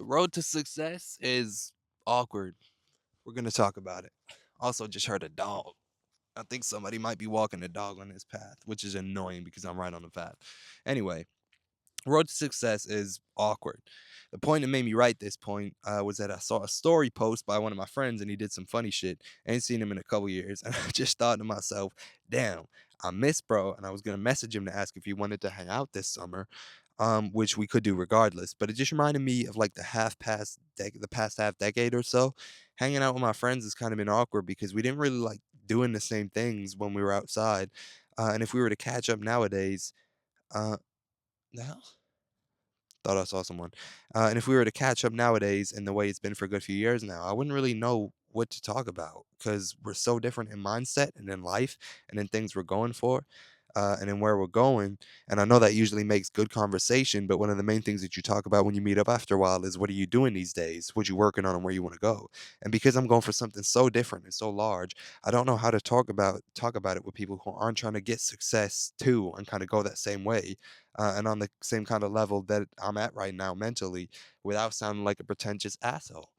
The road to success is awkward. We're gonna talk about it. Also, just heard a dog. I think somebody might be walking a dog on this path, which is annoying because I'm right on the path. Anyway, road to success is awkward. The point that made me write this point was that I saw a story post by one of my friends and he did some funny shit. I ain't seen him in a couple years. And I just thought to myself, damn, I miss bro. And I was going to message him to ask if he wanted to hang out this summer, which we could do regardless. But it just reminded me of like the past half decade or so. Hanging out with my friends has kind of been awkward because we didn't really like doing the same things when we were outside. And if we were to catch up nowadays, uh, the hell? Thought I saw someone. And if we were to catch up nowadays in the way it's been for a good few years now, I wouldn't really know what to talk about because we're so different in mindset and in life and in things we're going for and in where we're going. And I know that usually makes good conversation, but one of the main things that you talk about when you meet up after a while is what are you doing these days? What you working on and where you want to go? And because I'm going for something so different and so large, I don't know how to talk about it with people who aren't trying to get success too and kind of go that same way and on the same kind of level that I'm at right now mentally without sounding like a pretentious asshole.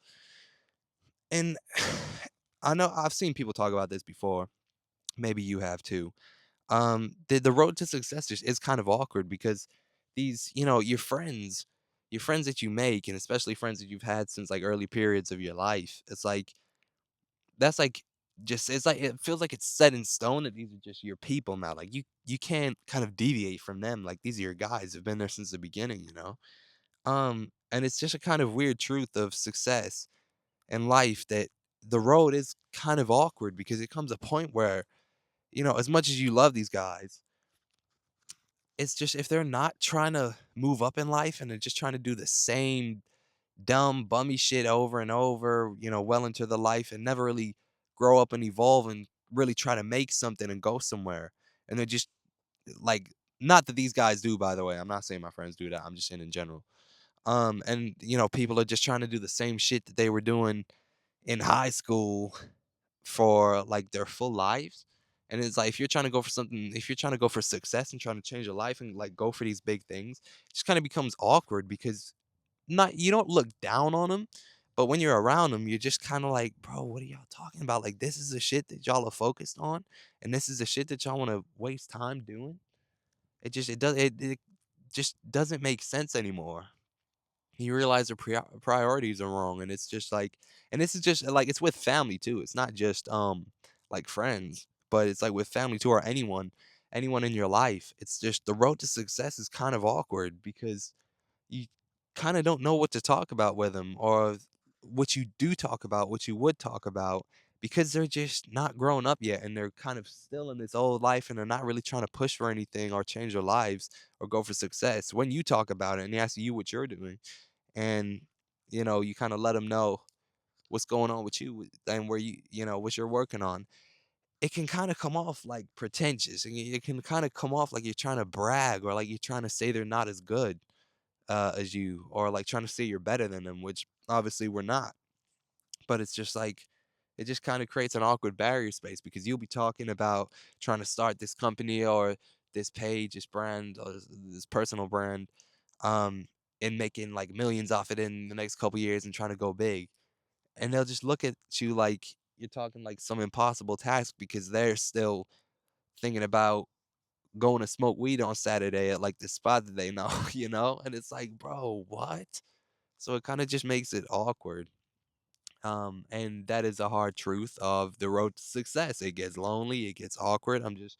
And I know I've seen people talk about this before. Maybe you have too. The road to success is kind of awkward because your friends that you make, and especially friends that you've had since like early periods of your life, it's like that's like just it's like it feels like it's set in stone that these are just your people now. Like you can't kind of deviate from them. Like these are your guys who've been there since the beginning. And it's just a kind of weird truth of success in life that the road is kind of awkward because it comes a point where, as much as you love these guys, it's just if they're not trying to move up in life and they're just trying to do the same dumb bummy shit over and over, well into the life and never really grow up and evolve and really try to make something and go somewhere. And they're just like not that these guys do, by the way. I'm not saying my friends do that. I'm just saying in general. And people are just trying to do the same shit that they were doing in high school for like their full lives. And it's like if you're trying to go for something, if you're trying to go for success and trying to change your life and like go for these big things, it just kind of becomes awkward because not you don't look down on them, but when you're around them, you're just kind of like, bro, what are y'all talking about? Like this is the shit that y'all are focused on, and this is the shit that y'all want to waste time doing. It just doesn't make sense anymore. You realize their priorities are wrong, and it's just like, and this is just like it's with family too. It's not just like friends, but it's like with family too, or anyone in your life. It's just the road to success is kind of awkward because you kind of don't know what to talk about with them or what you do talk about, what you would talk about because they're just not grown up yet and they're kind of still in this old life and they're not really trying to push for anything or change their lives or go for success. When you talk about it and they ask you what you're doing and you kind of let them know what's going on with you and where what you're working on, it can kind of come off like pretentious and it can kind of come off like you're trying to brag or like you're trying to say they're not as good as you or like trying to say you're better than them, which obviously we're not. But it's just like it just kind of creates an awkward barrier space because you'll be talking about trying to start this company or this page, this brand, or this personal brand, um, and making like millions off it in the next couple years and trying to go big. And they'll just look at you like you're talking like some impossible task because they're still thinking about going to smoke weed on Saturday at like the spot that they know, And it's like, bro, what? So it kind of just makes it awkward. And that is a hard truth of the road to success. It gets lonely, it gets awkward. I'm just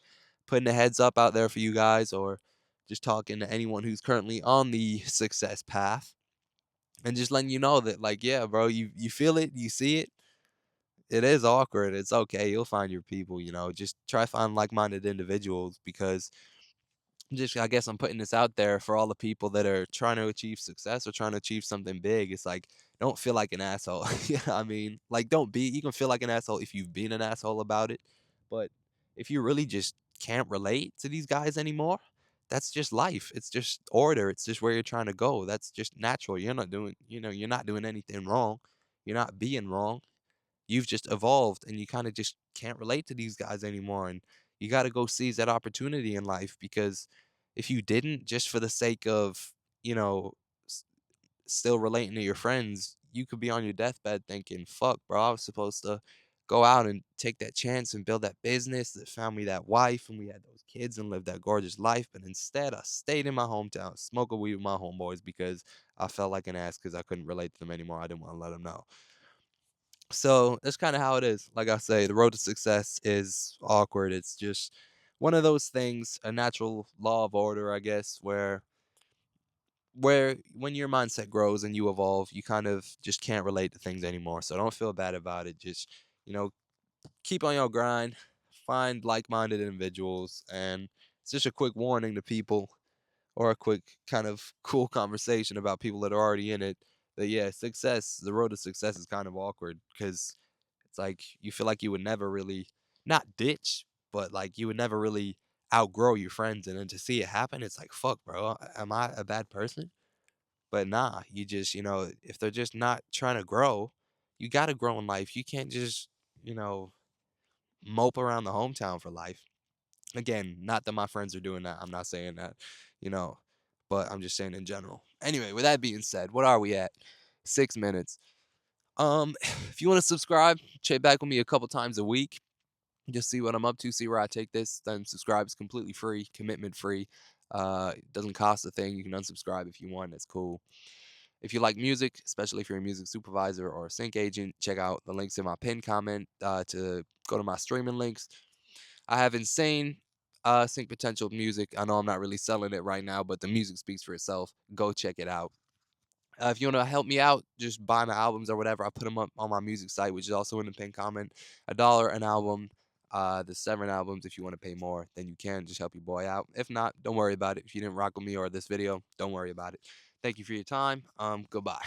putting a heads up out there for you guys, or just talking to anyone who's currently on the success path, and just letting you know that, like, yeah, bro, you feel it, you see it. It is awkward. It's okay. You'll find your people. Just try to find like-minded individuals because just I guess I'm putting this out there for all the people that are trying to achieve success or trying to achieve something big. It's like, don't feel like an asshole. I mean, like, don't be. You can feel like an asshole if you've been an asshole about it, but if you really just can't relate to these guys anymore, that's just life. It's just order. It's just where you're trying to go. That's just natural. You're not doing anything wrong. You're not being wrong. You've just evolved and you kind of just can't relate to these guys anymore. And you got to go seize that opportunity in life because if you didn't, just for the sake of, you know, s- still relating to your friends, you could be on your deathbed thinking, "Fuck, bro, I was supposed to go out and take that chance and build that business, that found me that wife, and we had those kids and lived that gorgeous life. But instead, I stayed in my hometown, smoking weed with my homeboys because I felt like an ass because I couldn't relate to them anymore. I didn't want to let them know." So that's kind of how it is. Like I say, the road to success is awkward. It's just one of those things, a natural law of order, I guess, where when your mindset grows and you evolve, you kind of just can't relate to things anymore. So don't feel bad about it. Just, you know, keep on your grind, find like-minded individuals, and it's just a quick warning to people, or a quick kind of cool conversation about people that are already in it, that yeah, the road to success is kind of awkward because it's like you feel like you would never really, not ditch, but like you would never really outgrow your friends, and then to see it happen, it's like, fuck, bro, am I a bad person? But nah, you just, if they're just not trying to grow, you got to grow in life. You can't just, you know, mope around the hometown for life. Again, not that my friends are doing that. I'm not saying that, you know, but I'm just saying in general. Anyway, with that being said, what are we at? 6 minutes. If you want to subscribe, check back with me a couple times a week. Just see what I'm up to, see where I take this. Then subscribe is completely free, commitment free. It doesn't cost a thing. You can unsubscribe if you want. It's cool. If you like music, especially if you're a music supervisor or a sync agent, check out the links in my pinned comment to go to my streaming links. I have insane sync potential music. I know I'm not really selling it right now, but the music speaks for itself. Go check it out. If you want to help me out, just buy my albums or whatever. I put them up on my music site, which is also in the pinned comment. $1 an album. The 7 albums. If you want to pay more, then you can just help your boy out. If not, don't worry about it. If you didn't rock with me or this video, don't worry about it. Thank you for your time. Goodbye.